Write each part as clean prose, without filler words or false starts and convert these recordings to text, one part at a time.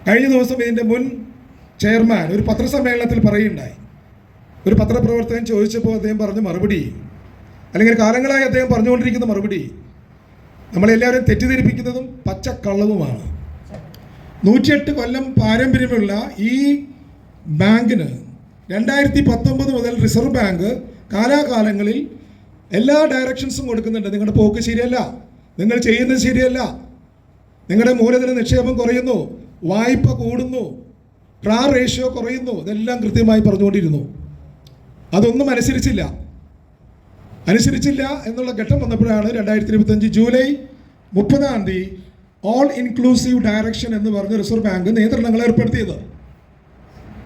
കഴിഞ്ഞ ദിവസം ഇതിൻ്റെ മുൻ ചെയർമാൻ ഒരു പത്രസമ്മേളനത്തിൽ പറയുണ്ടായി. ഒരു പത്രപ്രവർത്തകൻ ചോദിച്ചപ്പോൾ അദ്ദേഹം പറഞ്ഞ മറുപടി, അല്ലെങ്കിൽ കാലങ്ങളായി അദ്ദേഹം പറഞ്ഞുകൊണ്ടിരിക്കുന്ന മറുപടി, നമ്മളെല്ലാവരും തെറ്റിദ്ധരിപ്പിക്കുന്നതും പച്ചക്കള്ളവുമാണ്. 108 കൊല്ലം പാരമ്പര്യമുള്ള ഈ ബാങ്കിന് 2019 മുതൽ റിസർവ് ബാങ്ക് കാലാകാലങ്ങളിൽ എല്ലാ ഡയറക്ഷൻസും കൊടുക്കുന്നുണ്ട്. നിങ്ങളുടെ പോക്ക് ശരിയല്ല, നിങ്ങൾ ചെയ്യുന്നത് ശരിയല്ല, നിങ്ങളുടെ മൂലധന നിക്ഷേപം കുറയുന്നു, വായ്പ കൂടുന്നു, ട്രാ റേഷ്യോ കുറയുന്നു, ഇതെല്ലാം കൃത്യമായി പറഞ്ഞുകൊണ്ടിരുന്നു. അതൊന്നും അനുസരിച്ചില്ല എന്നുള്ള ഘട്ടം വന്നപ്പോഴാണ് 2025 ജൂലൈ 30 ഓൾ ഇൻക്ലൂസീവ് ഡയറക്ഷൻ എന്ന് പറഞ്ഞ് റിസർവ് ബാങ്ക് നിയന്ത്രണങ്ങൾ ഏർപ്പെടുത്തിയത്.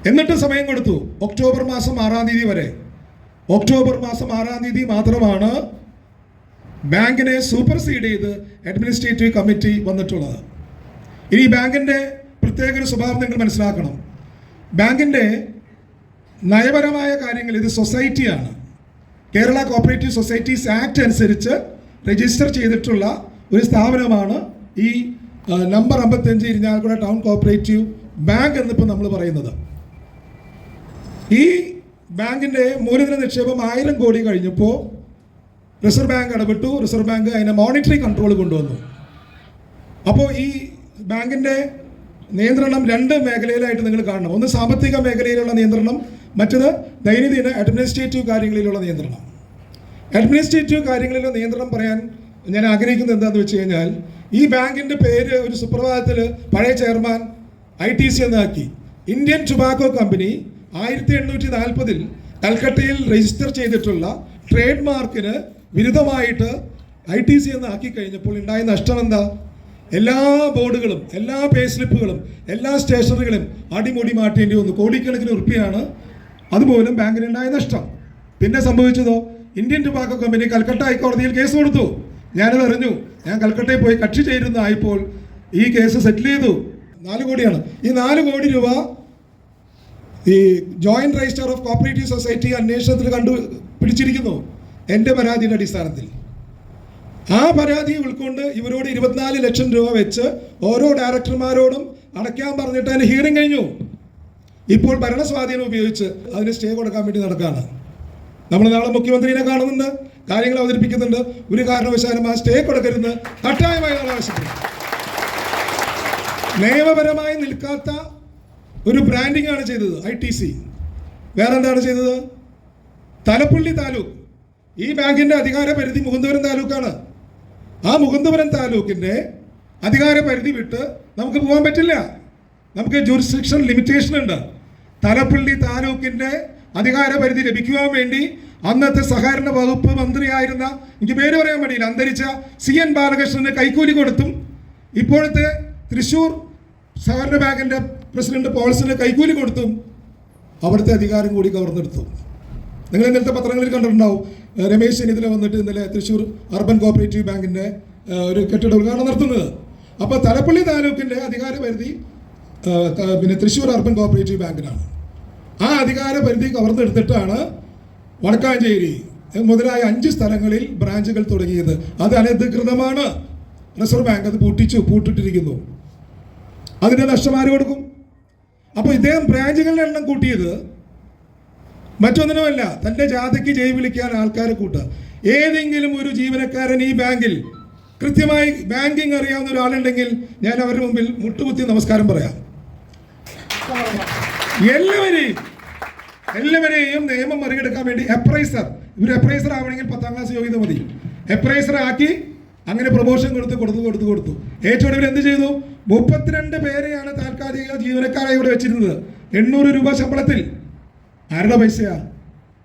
എന്നിട്ട് സമയം കൊടുത്തു ഒക്ടോബർ മാസം 6 വരെ. ഒക്ടോബർ മാസം 6 മാത്രമാണ് ബാങ്കിനെ സൂപ്പർസീഡ് ചെയ്ത് അഡ്മിനിസ്ട്രേറ്റീവ് കമ്മിറ്റി വന്നിട്ടുള്ളത്. ഇനി ബാങ്കിൻ്റെ പ്രത്യേക ഒരു സ്വഭാവം നിങ്ങൾ മനസ്സിലാക്കണം. ബാങ്കിൻ്റെ നയപരമായ കാര്യങ്ങൾ, ഇത് സൊസൈറ്റിയാണ്. കേരള കോപ്പറേറ്റീവ് സൊസൈറ്റീസ് ആക്ട് അനുസരിച്ച് രജിസ്റ്റർ ചെയ്തിട്ടുള്ള ഒരു സ്ഥാപനമാണ് ഈ number 55 Irinjalakuda town cooperative bank എന്നിപ്പോൾ നമ്മൾ പറയുന്നത്. ഈ ബാങ്കിൻ്റെ മൂലധന നിക്ഷേപം 1000 കോടി കഴിഞ്ഞപ്പോൾ റിസർവ് ബാങ്ക് ഇടപെട്ടു. റിസർവ് ബാങ്ക് അതിനെ മോണിറ്ററി കൺട്രോൾ കൊണ്ടുവന്നു. അപ്പോൾ ഈ ബാങ്കിൻ്റെ നിയന്ത്രണം 2 മേഖലയിലായിട്ട് നിങ്ങൾ കാണണം. ഒന്ന് സാമ്പത്തിക മേഖലയിലുള്ള നിയന്ത്രണം, മറ്റത് ദൈനംദിന അഡ്മിനിസ്ട്രേറ്റീവ് കാര്യങ്ങളിലുള്ള നിയന്ത്രണം. അഡ്മിനിസ്ട്രേറ്റീവ് കാര്യങ്ങളിലുള്ള നിയന്ത്രണം പറയാൻ ഞാൻ ആഗ്രഹിക്കുന്നത് എന്താണെന്ന് വെച്ച് കഴിഞ്ഞാൽ, ഈ ബാങ്കിൻ്റെ പേര് ഒരു സുപ്രഭാതത്തിൽ പഴയ ചെയർമാൻ ITC എന്നാക്കി. ഇന്ത്യൻ ടുബാക്കോ കമ്പനി 1840 കൽക്കട്ടയിൽ രജിസ്റ്റർ ചെയ്തിട്ടുള്ള ട്രേഡ് മാർക്കിന് വിരുദ്ധമായിട്ട് ITC എന്നാക്കി കഴിഞ്ഞപ്പോൾ ഉണ്ടായ നഷ്ടം എന്താ? എല്ലാ ബോർഡുകളും, എല്ലാ പേ സ്ലിപ്പുകളും, എല്ലാ സ്റ്റേഷനറികളും അടിമുടി മാറ്റേണ്ടി വന്നു. കോടിക്കണക്കിന് ഉറുപ്പിയാണ് അതുപോലും ബാങ്കിനുണ്ടായ നഷ്ടം. പിന്നെ സംഭവിച്ചതോ, ഇന്ത്യൻ ടുബാക്കോ കമ്പനി കൽക്കട്ട ഹൈക്കോടതിയിൽ കേസ് കൊടുത്തു. ഞാനത് അറിഞ്ഞു. ഞാൻ കൽക്കട്ടയിൽ പോയി കക്ഷി ചേരുന്നതായപ്പോൾ ഈ കേസ് സെറ്റിൽ ചെയ്തു. 4 കോടിയാണ്. ഈ 4 കോടി രൂപ ഈ joint registrar of cooperative society അന്വേഷണത്തിൽ പിടിച്ചിരിക്കുന്നു എൻ്റെ പരാതിയുടെ അടിസ്ഥാനത്തിൽ. ആ പരാതി ഉൾക്കൊണ്ട് ഇവരോട് 24 ലക്ഷം രൂപ വെച്ച് ഓരോ ഡയറക്ടർമാരോടും അടയ്ക്കാൻ പറഞ്ഞിട്ട് അതിന് ഹിയറിംഗ് കഴിഞ്ഞു. ഇപ്പോൾ ഭരണസ്വാധീനം ഉപയോഗിച്ച് അതിന് സ്റ്റേ കൊടുക്കാൻ വേണ്ടി നടക്കുകയാണ്. നമ്മൾ നാളെ മുഖ്യമന്ത്രിനെ കാണുന്നുണ്ട്, കാര്യങ്ങൾ അവതരിപ്പിക്കുന്നുണ്ട്. ഒരു കാരണവശാലും ആ സ്റ്റേ കൊടുക്കരുത് കട്ടായമായി ആവശ്യപ്പെടുന്നു. നിയമപരമായി നിൽക്കാത്ത ഒരു ബ്രാൻഡിംഗ് ആണ് ചെയ്തത് ITC. വേറെന്താണ് ചെയ്തത്? തലപ്പള്ളി താലൂക്ക്, ഈ ബാങ്കിൻ്റെ അധികാര പരിധി മുകുന്ദപുരം താലൂക്കാണ്. ആ മുകുന്ദപുരം താലൂക്കിൻ്റെ അധികാര പരിധി വിട്ട് നമുക്ക് പോകാൻ പറ്റില്ല. നമുക്ക് ജൂറിസ്ഡിക്ഷൻ ലിമിറ്റേഷൻ ഉണ്ട്. തലപ്പള്ളി താലൂക്കിൻ്റെ അധികാര പരിധി ലഭിക്കുവാൻ വേണ്ടി അന്നത്തെ സഹകരണ വകുപ്പ് മന്ത്രിയായിരുന്ന, എനിക്ക് പേര് പറയാൻ വേണ്ടിയില്ല, അന്തരിച്ച CN ബാലകൃഷ്ണന് കൈക്കൂലി കൊടുത്തും ഇപ്പോഴത്തെ തൃശ്ശൂർ സഹകരണ ബാങ്കിൻ്റെ പ്രസിഡന്റ് പോൾസിന് കൈക്കൂലി കൊടുത്തും അവിടുത്തെ അധികാരം കൂടി കവർന്നെടുത്തു. നിങ്ങൾ ഇന്നലത്തെ പത്രങ്ങളിൽ കണ്ടിട്ടുണ്ടാവും. രമേശ് ചെന്നിത്തല വന്നിട്ട് ഇന്നലെ തൃശ്ശൂർ അർബൻ കോപ്പറേറ്റീവ് ബാങ്കിൻ്റെ ഒരു കെട്ടിട ഉദ്ഘാടനം നടത്തുന്നത്. അപ്പോൾ തലപ്പള്ളി താലൂക്കിൻ്റെ അധികാര പരിധി പിന്നെ തൃശ്ശൂർ അർബൻ കോപ്പറേറ്റീവ് ബാങ്കിനാണ്. ആ അധികാര പരിധി കവർന്നെടുത്തിട്ടാണ് വടക്കാഞ്ചേരി മുതലായ 5 സ്ഥലങ്ങളിൽ ബ്രാഞ്ചുകൾ തുടങ്ങിയത്. അത് അനധികൃതമാണ്. റിസർവ് ബാങ്ക് അത് പൂട്ടിട്ടിരിക്കുന്നു. അതിൻ്റെ നഷ്ടം ആര് കൊടുക്കും? അപ്പോൾ ഇദ്ദേഹം ബ്രാഞ്ചുകളുടെ എണ്ണം കൂട്ടിയത് മറ്റൊന്നിനുമല്ല, തൻ്റെ ജാഥയ്ക്ക് ജയ് വിളിക്കാൻ ആൾക്കാരെ കൂട്ടുക. ഏതെങ്കിലും ഒരു ജീവനക്കാരൻ ഈ ബാങ്കിൽ കൃത്യമായി ബാങ്കിങ് അറിയാവുന്ന ഒരാളുണ്ടെങ്കിൽ ഞാൻ അവരുടെ മുമ്പിൽ മുട്ടുകുത്തി നമസ്കാരം പറയാം. എല്ലാവരെയും നിയമം മറികടക്കാൻ വേണ്ടി അപ്രൈസർ, ഇവർ അപ്രൈസർ ആവണമെങ്കിൽ 10ാം ക്ലാസ് യോഗ്യത മതി. അപ്രൈസർ ആക്കി അങ്ങനെ പ്രൊമോഷൻ കൊടുത്തു. ഏറ്റവും ഒടുവിൽ എന്ത് ചെയ്തു? 32 പേരെയാണ് താൽക്കാലിക ജീവനക്കാരായി ഇവിടെ വെച്ചിരുന്നത്. 800 രൂപ ശമ്പളത്തിൽ. ആരുടെ പൈസയാ?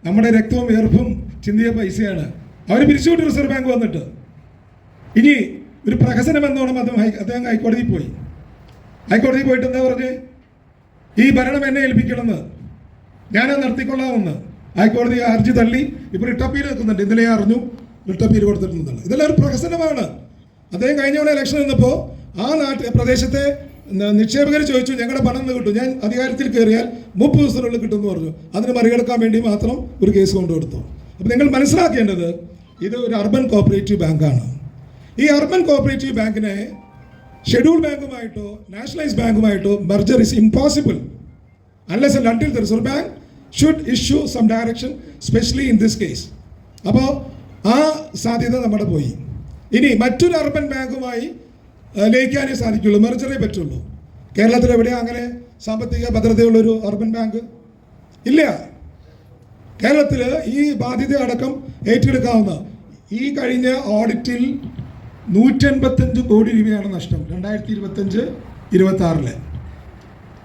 നമ്മുടെ രക്തവും വിയർപ്പും ചിന്തിയ പൈസയാണ്. അവർ പിരിച്ചുവിട്ട് റിസർവ് ബാങ്ക് വന്നിട്ട്. ഇനി ഒരു പ്രഹസനം എന്നോണം അദ്ദേഹം ഹൈക്കോടതിയിൽ പോയി. ഹൈക്കോടതിയിൽ പോയിട്ട് എന്താ പറഞ്ഞ്? ഈ ഭരണം എന്നെ ഏൽപ്പിക്കണമെന്ന്, ഞാനത് നടത്തിക്കൊള്ളാമെന്ന്. ഹൈക്കോടതി ഹർജി തള്ളി. ഇപ്പോൾ റിട്ടപ്പീൽ വെക്കുന്നുണ്ട്. ഇന്നലെ അറിഞ്ഞു റിട്ടപ്പീൽ കൊടുത്തിട്ടുണ്ടെന്നാണ്. ഇതെല്ലാം ഒരു പ്രഹസനമാണ്. അദ്ദേഹം കഴിഞ്ഞ തവണ ഇലക്ഷൻ നിന്നപ്പോൾ ആ പ്രദേശത്തെ നിക്ഷേപകർ ചോദിച്ചു, ഞങ്ങളുടെ പണം കിട്ടും, ഞാൻ അധികാരത്തിൽ കയറിയാൽ 30 ദിവസത്തിനുള്ളിൽ കിട്ടുമെന്ന് പറഞ്ഞു. അതിന് മറികടക്കാൻ വേണ്ടി മാത്രം ഒരു കേസ് കൊണ്ടുകൊടുത്തു. അപ്പോൾ നിങ്ങൾ മനസ്സിലാക്കേണ്ടത്, ഇത് ഒരു അർബൻ കോപ്പറേറ്റീവ് ബാങ്കാണ്. ഈ അർബൻ കോപ്പറേറ്റീവ് ബാങ്കിനെ ഷെഡ്യൂൾ ബാങ്കുമായിട്ടോ നാഷണലൈസ് ബാങ്കുമായിട്ടോ merger is impossible unless and until the reserve bank should issue some direction specially in this case. അപ്പോൾ ആ സാധ്യത നമ്മുടെ പോയി. ഇനി മറ്റൊരു അർബൻ ബാങ്കുമായി ലയിക്കാനേ സാധിക്കുള്ളൂ, മെർജറേ പറ്റുള്ളൂ. കേരളത്തിൽ എവിടെയാണ് അങ്ങനെ സാമ്പത്തിക ഭദ്രതയുള്ളൊരു അർബൻ ബാങ്ക്? ഇല്ല. കേരളത്തിൽ ഈ ബാധ്യത അടക്കം ഏറ്റെടുക്കാവുന്ന ഈ കഴിഞ്ഞ ഓഡിറ്റിൽ 185 കോടി രൂപയാണ് നഷ്ടം 2025-26.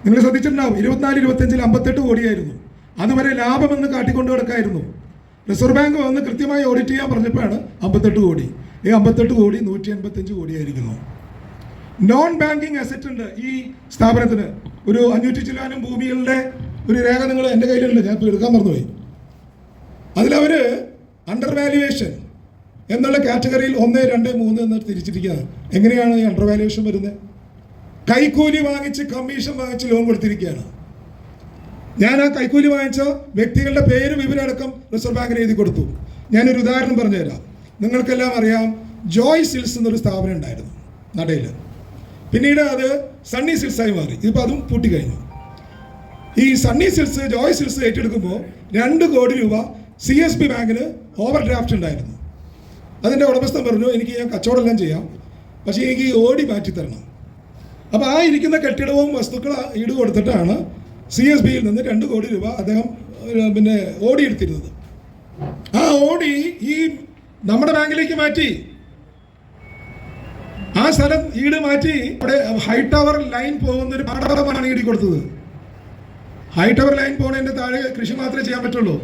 നിങ്ങൾ ശ്രദ്ധിച്ചിട്ടുണ്ടാവും, 24-25 58 കോടിയായിരുന്നു. അതുവരെ ലാഭമെന്ന് കാട്ടിക്കൊണ്ട് കിടക്കായിരുന്നു. റിസർവ് ബാങ്ക് വന്ന് കൃത്യമായി ഓഡിറ്റ് ചെയ്യാൻ പറഞ്ഞപ്പോഴാണ് 58 കോടി. ഈ 58 കോടി 185 കോടിയായിരിക്കുന്നു. നോൺ ബാങ്കിങ് അസറ്റ് ഉണ്ട് ഈ സ്ഥാപനത്തിന്. ഒരു 500 ചില്ലാനും ഭൂമികളുടെ ഒരു രേഖ നിങ്ങൾ എൻ്റെ കയ്യിലുണ്ട്, ഞാൻ ഇപ്പോൾ എടുക്കാൻ മറന്നുപോയി. അതിലവർ അണ്ടർ വാല്യുവേഷൻ എന്നുള്ള കാറ്റഗറിയിൽ 1, 2, 3 എന്ന് തിരിച്ചിരിക്കുകയാണ്. എങ്ങനെയാണ് ഈ അണ്ടർ വാല്യുവേഷൻ വരുന്നത്? കൈക്കൂലി വാങ്ങിച്ച് കമ്മീഷൻ വാങ്ങിച്ച് ലോൺ കൊടുത്തിരിക്കുകയാണ്. ഞാൻ ആ കൈക്കൂലി വാങ്ങിച്ച വ്യക്തികളുടെ പേര് വിവരമടക്കം റിസർവ് ബാങ്കിന് എഴുതി കൊടുത്തു. ഞാനൊരു ഉദാഹരണം പറഞ്ഞുതരാം. നിങ്ങൾക്കെല്ലാം അറിയാം, ജോയ് സിൽസ് എന്നൊരു സ്ഥാപനം ഉണ്ടായിരുന്നു നടയിൽ. പിന്നീട് അത് സണ്ണി സിൽസായി മാറി. ഇതിപ്പോൾ അതും പൂട്ടിക്കഴിഞ്ഞു. ഈ സണ്ണി സിൽസ് ജോയ് സിൽസ് ഏറ്റെടുക്കുമ്പോൾ 2 കോടി രൂപ CSB ബാങ്കിന് ഓവർ ഡ്രാഫ്റ്റ് ഉണ്ടായിരുന്നു. അതിൻ്റെ ഉടമസ്ഥൻ പറഞ്ഞു, എനിക്ക് ഞാൻ കച്ചവടമെല്ലാം ചെയ്യാം, പക്ഷേ എനിക്ക് ഈ ഓടി മാറ്റി തരണം. അപ്പോൾ ആ ഇരിക്കുന്ന കെട്ടിടവും വസ്തുക്കൾ ഈട് കൊടുത്തിട്ടാണ് CSBയിൽ നിന്ന് 2 കോടി രൂപ അദ്ദേഹം പിന്നെ ഓടി എടുത്തിരുന്നത്. ആ ഓടി ഈ നമ്മുടെ ബാങ്കിലേക്ക് മാറ്റി. ആ സ്ഥലം ഈട് മാറ്റി ഇവിടെ ഹൈ ടവർ ലൈൻ പോകുന്നൊരു പാടമാണ് ഈടി കൊടുത്തത്. ഹൈ ടവർ ലൈൻ പോകുന്നതിൻ്റെ താഴെ കൃഷി മാത്രമേ ചെയ്യാൻ പറ്റുള്ളൂ.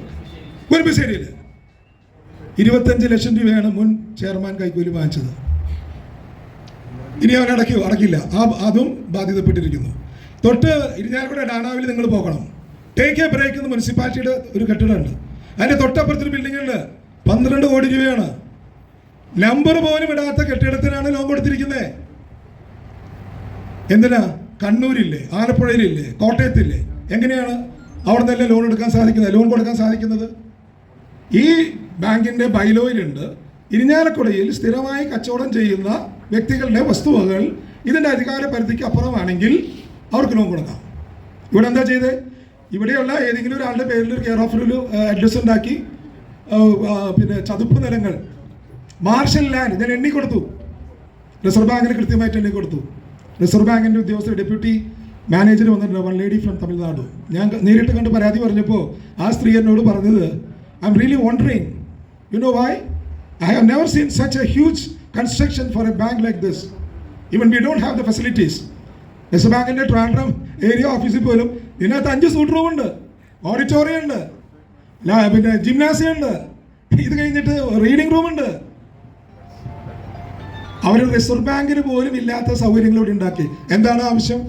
കുരുമ്പശ്ശേരിയിൽ 25 ലക്ഷം രൂപയാണ് മുൻ ചെയർമാൻ കൈക്കൂലി വാങ്ങിച്ചത്. ഇനി അവൻ അടക്കില്ല. അതും ബാധ്യതപ്പെട്ടിരിക്കുന്നു. തൊട്ട് ഇരിഞ്ഞാലക്കുട ഡാനാവിൽ നിങ്ങൾ പോകണം. ടേക്ക് എ ബ്രേക്ക് എന്ന് മുനിസിപ്പാലിറ്റിയുടെ ഒരു കെട്ടിടമുണ്ട്. അതിൻ്റെ തൊട്ടപ്പുറത്തൊരു ബിൽഡിങ്ങിൽ 12 കോടി രൂപയാണ്. നമ്പർ പോലും ഇടാത്ത കെട്ടിടത്തിനാണ് ലോൺ കൊടുത്തിരിക്കുന്നത്. എന്തിനാ? കണ്ണൂരില്ലേ, ആലപ്പുഴയിലില്ലേ, കോട്ടയത്തില്ലേ? എങ്ങനെയാണ് അവിടെ നിന്നല്ലേ ലോൺ എടുക്കാൻ സാധിക്കുന്നത്, ലോൺ കൊടുക്കാൻ സാധിക്കുന്നത്? ഈ ബാങ്കിൻ്റെ ബൈലോയിലുണ്ട്, ഇരിഞ്ഞാലക്കുടയിൽ സ്ഥിരമായി കച്ചവടം ചെയ്യുന്ന വ്യക്തികളുടെ വസ്തുവകൾ ഇതിൻ്റെ അധികാര പരിധിക്ക് അപ്പുറമാണെങ്കിൽ അവർക്ക് ലോൺ കൊടുക്കാം. ഇവിടെ എന്താ ചെയ്തത്? ഇവിടെയുള്ള ഏതെങ്കിലും ഒരാളുടെ പേരിൽ ഒരു കെയർ ഓഫ് ഒരു അഡ്രസ് ഉണ്ടാക്കി പിന്നെ ചതുപ്പ് നിലങ്ങൾ, മാർഷൽ ലാൻഡ് ഞാൻ എണ്ണിക്കൊടുത്തു. റിസർവ് ബാങ്കിന് കൃത്യമായിട്ട് എണ്ണിക്കൊടുത്തു. റിസർവ് ബാങ്കിൻ്റെ ഉദ്യോഗസ്ഥർ ഡെപ്യൂട്ടി മാനേജർ വന്നിട്ടുണ്ട്, വൺ ലേഡി ഫ്രം തമിഴ്നാട്. ഞാൻ നേരിട്ട് കണ്ട് പരാതി പറഞ്ഞപ്പോൾ ആ സ്ത്രീ എന്നോട് പറഞ്ഞത്, I am really wondering, you know why? I have never seen such a huge construction for a bank like this. Even we don't have the facilities. Reserve ബാങ്കിൻ്റെ ട്രാൻഡ്രം ഏരിയ ഓഫീസിൽ പോലും ഇതിനകത്ത് 5 സൂട്ട് റൂം ഉണ്ട്, ഓഡിറ്റോറിയം ഉണ്ട്, പിന്നെ ജിംനാസിയം ഉണ്ട്, ഇത് കഴിഞ്ഞിട്ട് റീഡിംഗ് റൂം ഉണ്ട്. അവർ റിസർവ് ബാങ്കിന് പോലും ഇല്ലാത്ത സൗകര്യങ്ങളോട് ഉണ്ടാക്കി. എന്താണ് ആവശ്യം?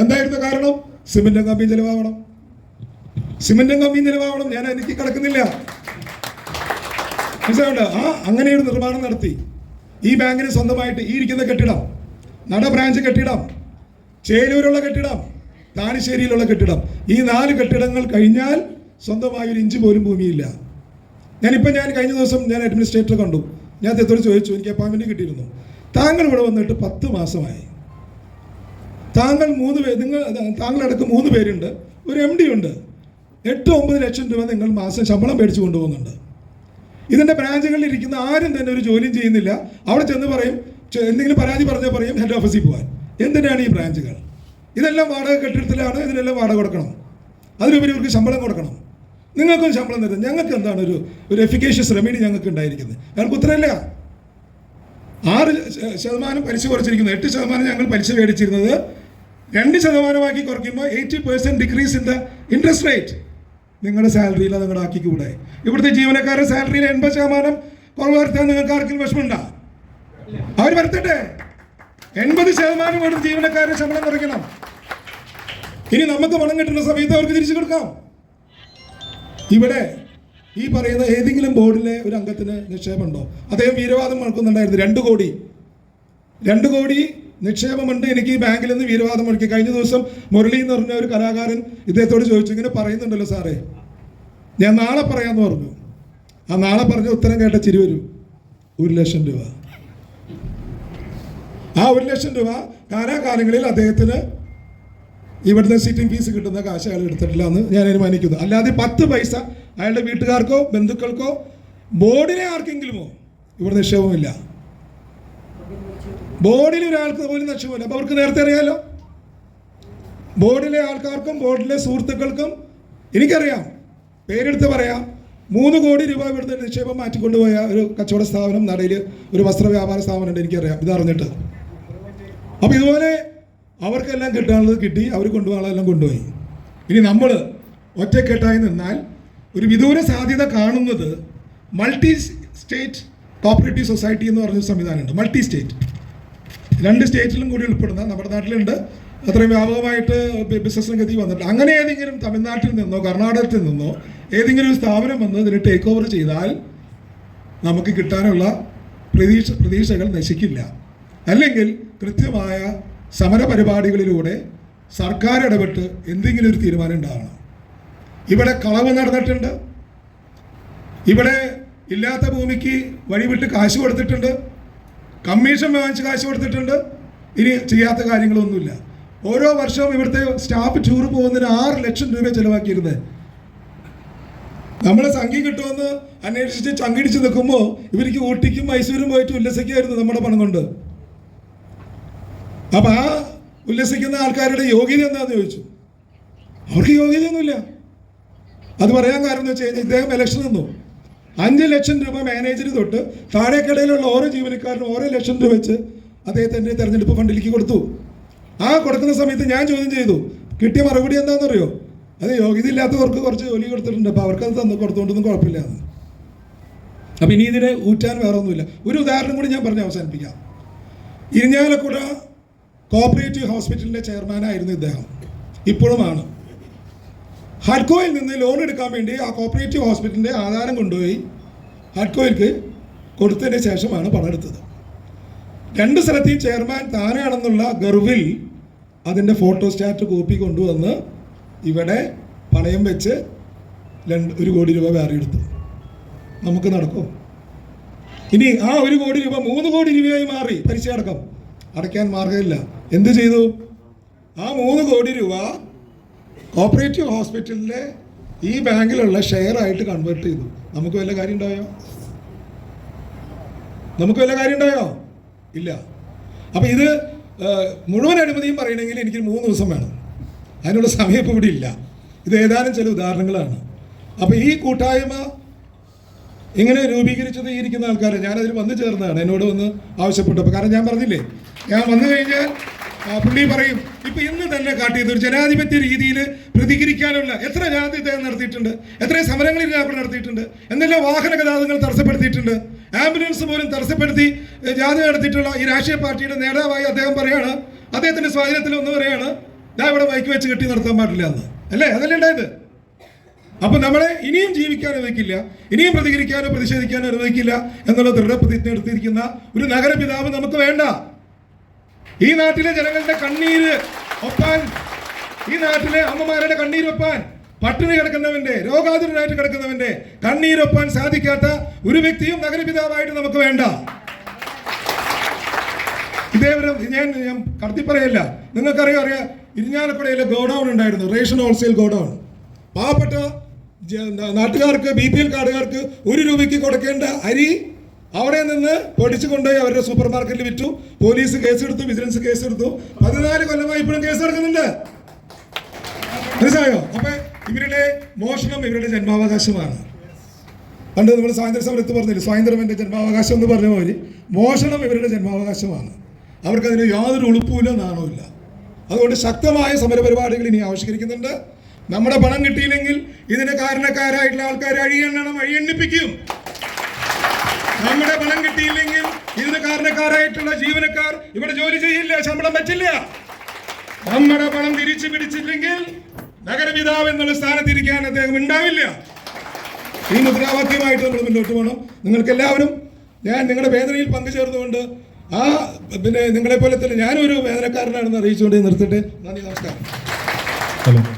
എന്തായിരുന്നു കാരണം? സിമെന്റും കമ്പിയും ചെലവാകണം, സിമെന്റും കമ്പിയും ചെലവാകണം. ഞാൻ എനിക്ക് കിടക്കുന്നില്ല, മനസ്സിലാവുണ്ട്? അങ്ങനെ ഒരു നിർമ്മാണം നടത്തി. ഈ ബാങ്കിന് സ്വന്തമായിട്ട് ഈ ഇരിക്കുന്ന കെട്ടിടം, നട ബ്രാഞ്ച് കെട്ടിടം, ചേലൂരുള്ള കെട്ടിടം, താണിശ്ശേരിയിലുള്ള കെട്ടിടം, ഈ 4 കെട്ടിടങ്ങൾ കഴിഞ്ഞാൽ സ്വന്തമായ ഒരു ഇഞ്ച് പോലും ഭൂമിയില്ല. ഞാൻ കഴിഞ്ഞ ദിവസം ഞാൻ അഡ്മിനിസ്ട്രേറ്റർ കണ്ടു. ഞാൻ അദ്ദേഹത്തോട് ചോദിച്ചു, എനിക്ക് അപ്പോയിൻമെൻറ്റ് കിട്ടിയിരുന്നു. താങ്കൾ ഇവിടെ വന്നിട്ട് 10 മാസമായി. താങ്കളടക്കം 3 പേരുണ്ട്, ഒരു MD ഉണ്ട്. 8-9 ലക്ഷം രൂപ നിങ്ങൾ മാസം ശമ്പളം മേടിച്ചു കൊണ്ടുപോകുന്നുണ്ട്. ഇതിൻ്റെ ബ്രാഞ്ചുകളിൽ ഇരിക്കുന്ന ആരും തന്നെ ഒരു ജോലിയും ചെയ്യുന്നില്ല. അവിടെ ചെന്ന് പറയും, എന്തെങ്കിലും പരാതി പറഞ്ഞാൽ പറയും ഹെഡ് ഓഫീസിൽ പോകാൻ. എന്തിനാണ് ഈ ബ്രാഞ്ചുകൾ? ഇതെല്ലാം വാടക കെട്ടിടത്തിലാണ്, ഇതിനെല്ലാം വാടക കൊടുക്കണം, അതിലുപരി ഇവർക്ക് ശമ്പളം കൊടുക്കണം. നിങ്ങൾക്കും ശമ്പളം തരുന്നത്. ഞങ്ങൾക്ക് എന്താണ് ഒരു എഫിക്കേഷ്യസ് റെമഡി ഞങ്ങൾക്ക് ഉണ്ടായിരിക്കുന്നത്? ഞങ്ങൾക്ക് ഉത്തരമില്ല. 6% പലിശ കുറച്ചിരിക്കുന്നു. 8% ഞങ്ങൾ പലിശ മേടിച്ചിരുന്നത് 2% കുറയ്ക്കുമ്പോൾ 80% decrease in the interest rate. നിങ്ങളുടെ സാലറിയിൽ നിങ്ങളുടെ ആക്കിക്കൂടെ? ഇവിടുത്തെ ജീവനക്കാരുടെ സാലറിയിൽ 80% കുറവ് വരുത്താൻ നിങ്ങൾക്ക് ആർക്കും വിഷമമുണ്ടോ? അവർ വരുത്തട്ടെ. 80% ഇവിടുത്തെ ജീവനക്കാരുടെ ശമ്പളം കുറയ്ക്കണം. ഇനി നമുക്ക് പണം കിട്ടുന്ന സമയത്ത് അവർക്ക് തിരിച്ചു കൊടുക്കാം. ഇവിടെ ഈ പറയുന്ന ഏതെങ്കിലും ബോർഡിലെ ഒരു അംഗത്തിന് നിക്ഷേപമുണ്ടോ? അദ്ദേഹം വീരവാദം മുഴക്കുന്നുണ്ടായിരുന്നു. 2 കോടി നിക്ഷേപമുണ്ട് എനിക്ക് ഈ ബാങ്കിൽ നിന്ന് വീരവാദം മുഴക്കി. കഴിഞ്ഞ ദിവസം മുരളി എന്ന് പറഞ്ഞ ഒരു കലാകാരൻ ഇദ്ദേഹത്തോട് ചോദിച്ചു, ഇങ്ങനെ പറയുന്നുണ്ടല്ലോ സാറേ, ഞാൻ നാളെ പറയാമെന്ന് പറഞ്ഞു. ആ നാളെ പറഞ്ഞ ഉത്തരം കേട്ട ചിരി വരും. 1 ലക്ഷം രൂപ. ആ 1 ലക്ഷം രൂപ കാലാകാലങ്ങളിൽ അദ്ദേഹത്തിന് ഇവിടുന്ന് സിറ്റിംഗ് ഫീസ് കിട്ടുന്ന കാശ് അയാൾ എടുത്തിട്ടില്ല എന്ന് ഞാൻ അനുമാനിക്കുന്നു. അല്ലാതെ 10 പൈസ അയാളുടെ വീട്ടുകാർക്കോ ബന്ധുക്കൾക്കോ ബോർഡിലെ ആർക്കെങ്കിലുമോ ഇവിടെ നിക്ഷേപമില്ല. ബോർഡിൽ ഒരാൾക്ക് പോലും നിക്ഷേപമില്ല. അപ്പോൾ അവർക്ക് നേരത്തെ അറിയാമല്ലോ. ബോർഡിലെ ആൾക്കാർക്കും ബോർഡിലെ സുഹൃത്തുക്കൾക്കും എനിക്കറിയാം, പേരെടുത്ത് പറയാം. 3 കോടി രൂപ ഇവിടുത്തെ നിക്ഷേപം മാറ്റിക്കൊണ്ടുപോയ ഒരു കച്ചവട സ്ഥാപനം, നടയിൽ ഒരു വസ്ത്ര വ്യാപാര സ്ഥാപനം ഉണ്ട്, എനിക്കറിയാം ഇതറിഞ്ഞിട്ട്. അപ്പോൾ ഇതുപോലെ അവർക്കെല്ലാം കിട്ടാനുള്ളത് കിട്ടി, അവർ കൊണ്ടുപോകാനെല്ലാം കൊണ്ടുപോയി. ഇനി നമ്മൾ ഒറ്റക്കെട്ടായി നിന്നാൽ ഒരു വിദൂര സാധ്യത കാണുന്നത് മൾട്ടി സ്റ്റേറ്റ് കോപ്പറേറ്റീവ് സൊസൈറ്റി എന്ന് പറഞ്ഞൊരു സംവിധാനമുണ്ട്. മൾട്ടി സ്റ്റേറ്റ്, 2 സ്റ്റേറ്റിലും കൂടി ഉൾപ്പെടുന്ന, നമ്മുടെ നാട്ടിലുണ്ട്, അത്രയും വ്യാപകമായിട്ട് ബിസിനസ് രംഗത്തിൽ വന്നിട്ട്. അങ്ങനെ ഏതെങ്കിലും തമിഴ്നാട്ടിൽ നിന്നോ കർണാടകത്തിൽ നിന്നോ ഏതെങ്കിലും ഒരു സ്ഥാപനം വന്ന് ഇതിന് ടേക്ക് ഓവർ ചെയ്താൽ നമുക്ക് കിട്ടാനുള്ള പ്രതീക്ഷകൾ നശിക്കില്ല. അല്ലെങ്കിൽ കൃത്യമായ സമരപരിപാടികളിലൂടെ സർക്കാർ ഇടപെട്ട് എന്തെങ്കിലും ഒരു തീരുമാനം ഉണ്ടാകണം. ഇവിടെ കളവ് നടന്നിട്ടുണ്ട്, ഇവിടെ ഇല്ലാത്ത ഭൂമിക്ക് വഴിവിട്ട് കാശ് കൊടുത്തിട്ടുണ്ട്, കമ്മീഷൻ വാങ്ങിച്ച് കാശ് കൊടുത്തിട്ടുണ്ട്. ഇനി ചെയ്യാത്ത കാര്യങ്ങളൊന്നുമില്ല. ഓരോ വർഷവും ഇവിടുത്തെ സ്റ്റാഫ് ടൂർ പോകുന്നതിന് 6 ലക്ഷം രൂപ ചിലവാക്കിയിരുന്നത്. നമ്മൾ സംഖ്യ കിട്ടുമെന്ന് അന്വേഷിച്ച് ചങ്കിടിച്ച് നിൽക്കുമ്പോൾ ഇവർക്ക് ഊട്ടിക്കും മൈസൂരും പോയിട്ട് ഉല്ലസിക്കായിരുന്നു നമ്മുടെ പണം കൊണ്ട്. അപ്പം ആ ഉല്ലസിക്കുന്ന ആൾക്കാരുടെ യോഗ്യത എന്താണെന്ന് ചോദിച്ചു. അവർക്ക് യോഗ്യതയൊന്നുമില്ല. അത് പറയാൻ കാരണം എന്ന് വെച്ച് കഴിഞ്ഞാൽ ഇദ്ദേഹം ഇലക്ഷൻ നിന്നു. 5 ലക്ഷം രൂപ മാനേജർ തൊട്ട് താഴേക്കടയിലുള്ള ഓരോ ജീവനക്കാരനും ഓരോ ലക്ഷം രൂപ വെച്ച് അദ്ദേഹത്തിൻ്റെ തെരഞ്ഞെടുപ്പ് ഫണ്ടിലേക്ക് കൊടുത്തു. ആ കൊടുക്കുന്ന സമയത്ത് ഞാൻ ചോദ്യം ചെയ്തു, കിട്ടിയ മറുപടി എന്താണെന്നറിയോ? അത് യോഗ്യതയില്ലാത്തവർക്ക് കുറച്ച് ജോലി കൊടുത്തിട്ടുണ്ട്, അപ്പോൾ അവർക്കത് കൊടുത്തുകൊണ്ടൊന്നും കുഴപ്പമില്ല എന്ന്. അപ്പം ഇനി ഇതിനെ ഊറ്റാൻ വേറെ ഒന്നുമില്ല. ഒരു ഉദാഹരണം കൂടി ഞാൻ പറഞ്ഞ് അവസാനിപ്പിക്കാം. ഇരിഞ്ഞാലക്കുട കോപ്പറേറ്റീവ് ഹോസ്പിറ്റലിൻ്റെ ചെയർമാനായിരുന്നു ഇദ്ദേഹം, ഇപ്പോഴുമാണ്. ഹഡ്കോയിൽ നിന്ന് ലോൺ എടുക്കാൻ വേണ്ടി ആ കോപ്പറേറ്റീവ് ഹോസ്പിറ്റലിൻ്റെ ആധാരം കൊണ്ടുപോയി ഹഡ്കോയിൽക്ക് കൊടുത്തതിന് ശേഷമാണ് പണം എടുത്തത്. 2 സ്ഥലത്തെയും ചെയർമാൻ താനാണെന്നുള്ള ഗർവിൽ അതിൻ്റെ ഫോട്ടോസ്റ്റാറ്റ് കോപ്പി കൊണ്ടുവന്ന് ഇവിടെ പണയം വെച്ച് 1 കോടി രൂപ വേറെ എടുത്തു. നമുക്ക് നടക്കും? ഇനി ആ 1 കോടി രൂപ 3 കോടി രൂപയായി മാറി, പലിശ അടയ്ക്കാൻ മാർഗമില്ല. എന്ത് ചെയ്തു? ആ 3 കോടി രൂപ കോപ്പറേറ്റീവ് ഹോസ്പിറ്റലിലെ ഈ ബാങ്കിലുള്ള ഷെയർ ആയിട്ട് കൺവേർട്ട് ചെയ്തു. നമുക്ക് വല്ല കാര്യം ഉണ്ടായോ? നമുക്ക് വല്ല കാര്യം ഉണ്ടായോ? ഇല്ല. അപ്പം ഇത് മുഴുവൻ അനുമതിയും പറയണമെങ്കിൽ എനിക്ക് 3 ദിവസം വേണം. അതിനുള്ള സമയം ഇപ്പോൾ ഇവിടെ ഇല്ല. ഇത് ഏതാനും ചില ഉദാഹരണങ്ങളാണ്. അപ്പോൾ ഈ കൂട്ടായ്മ ഇങ്ങനെ രൂപീകരിച്ചത് ഈ ഇരിക്കുന്ന ആൾക്കാർ, ഞാനതിൽ വന്നു ചേർന്നതാണ്, എന്നോട് വന്ന് ആവശ്യപ്പെട്ടപ്പോൾ. കാരണം ഞാൻ പറഞ്ഞില്ലേ, ഞാൻ വന്നു കഴിഞ്ഞാൽ പുള്ളി പറയും, ഇപ്പം ഇന്ന് തന്നെ കാട്ടിയത് ഒരു ജനാധിപത്യ രീതിയിൽ പ്രതികരിക്കാനുള്ള എത്ര ജാഥ നടത്തിയിട്ടുണ്ട്, എത്രയും സമരങ്ങളിൽ നടത്തിയിട്ടുണ്ട്, എന്തെല്ലാം വാഹന ഗതാഗതങ്ങൾ തടസ്സപ്പെടുത്തിയിട്ടുണ്ട്, ആംബുലൻസ് പോലും തടസ്സപ്പെടുത്തി ജാഥ നടത്തിയിട്ടുള്ള ഈ രാഷ്ട്രീയ പാർട്ടിയുടെ നേതാവായി അദ്ദേഹം പറയാണ്, അദ്ദേഹത്തിൻ്റെ സ്വാധീനത്തിൽ ഒന്ന് പറയാണ്, ഞാൻ ഇവിടെ മൈക്ക് വെച്ച് കെട്ടി നടത്താൻ പാടില്ല എന്ന്. അല്ലേ? അതല്ലേ ഉണ്ടായത്? അപ്പം നമ്മളെ ഇനിയും ജീവിക്കാൻ അനുവദിക്കില്ല, ഇനിയും പ്രതികരിക്കാനോ പ്രതിഷേധിക്കാനോ അനുവദിക്കില്ല എന്നുള്ള ദൃഢപ്രതിജ്ഞ എടുത്തിരിക്കുന്ന ഒരു നഗരപിതാവ് നമുക്ക് വേണ്ട. ഈ നാട്ടിലെ ജനങ്ങളുടെ കണ്ണീര് ഒപ്പാൻ, ഈ നാട്ടിലെ അമ്മമാരുടെ കണ്ണീരൊപ്പാൻ, പട്ടിണി കിടക്കുന്നവന്റെ, രോഗാതുരനായിട്ട് കിടക്കുന്നവന്റെ കണ്ണീരൊപ്പാൻ സാധിക്കാത്ത ഒരു വ്യക്തിയും നഗരപിതാവായിട്ട് നമുക്ക് വേണ്ട. ഇതേവരെ ഞാൻ കടത്തി പറയല്ല, നിങ്ങൾക്കറിയാം, ഇരിഞ്ഞാലക്കുടയിലെ ഗോഡൗൺ ഉണ്ടായിരുന്നു, റേഷൻ ഹോൾസെയിൽ ഗോഡൗൺ. പാവപ്പെട്ട നാട്ടുകാർക്ക്, BPL കാർഡുകാർക്ക് 1 രൂപയ്ക്ക് കൊടുക്കേണ്ട അരി അവിടെ നിന്ന് പൊടിച്ചു കൊണ്ടുപോയി അവരുടെ സൂപ്പർ മാർക്കറ്റിൽ വിറ്റു. പോലീസ് കേസെടുത്തു, വിജിലൻസ് കേസെടുത്തു. 14 കൊല്ലമായി ഇപ്പോഴും കേസ് നടക്കുന്നുണ്ട്. മനസ്സിലായോ? അപ്പൊ ഇവരുടെ മോഷണം ഇവരുടെ ജന്മാവകാശമാണ്. പണ്ട് നമ്മൾ സ്വാതന്ത്ര്യ സമരത്ത് പറഞ്ഞില്ല, സ്വാതന്ത്ര്യം എൻ്റെ ജന്മാവകാശം എന്ന് പറഞ്ഞ പോലെ മോഷണം ഇവരുടെ ജന്മാവകാശമാണ്. അവർക്കതിന് യാതൊരു ഉളുപ്പുമില്ല, നാണവുമില്ല. അതുകൊണ്ട് ശക്തമായ സമരപരിപാടികൾ ഇനി ആവിഷ്കരിക്കുന്നുണ്ട്. നമ്മുടെ പണം കിട്ടിയില്ലെങ്കിൽ ഇതിന് കാരണക്കാരായിട്ടുള്ള ആൾക്കാരെ അഴിയെണ്ണിപ്പിക്കും. നമ്മുടെ പണം കിട്ടിയില്ലെങ്കിൽ ഇതിന് കാരണക്കാരായിട്ടുള്ള ജീവനക്കാർ ഇവിടെ ജോലി ചെയ്യില്ല, ശമ്പളം പറ്റില്ല. നമ്മുടെ പണം തിരിച്ചു പിടിച്ചില്ലെങ്കിൽ നഗരപിതാവ് എന്നുള്ള സ്ഥാനത്തിരിക്കാൻ അദ്ദേഹം ഉണ്ടാവില്ല. ഈ മുദ്രാവാക്യമായിട്ട് നമ്മൾ മുന്നോട്ട് പോകണം. നിങ്ങൾക്കെല്ലാവരും ഞാൻ നിങ്ങളുടെ വേദനയിൽ പങ്കുചേർന്നുകൊണ്ട് പിന്നെ നിങ്ങളെ പോലെ തന്നെ ഞാനൊരു വേദനക്കാരനാണെന്ന് അറിയിച്ചുകൊണ്ട് നിർത്തട്ടെ. നന്ദി, നമസ്കാരം.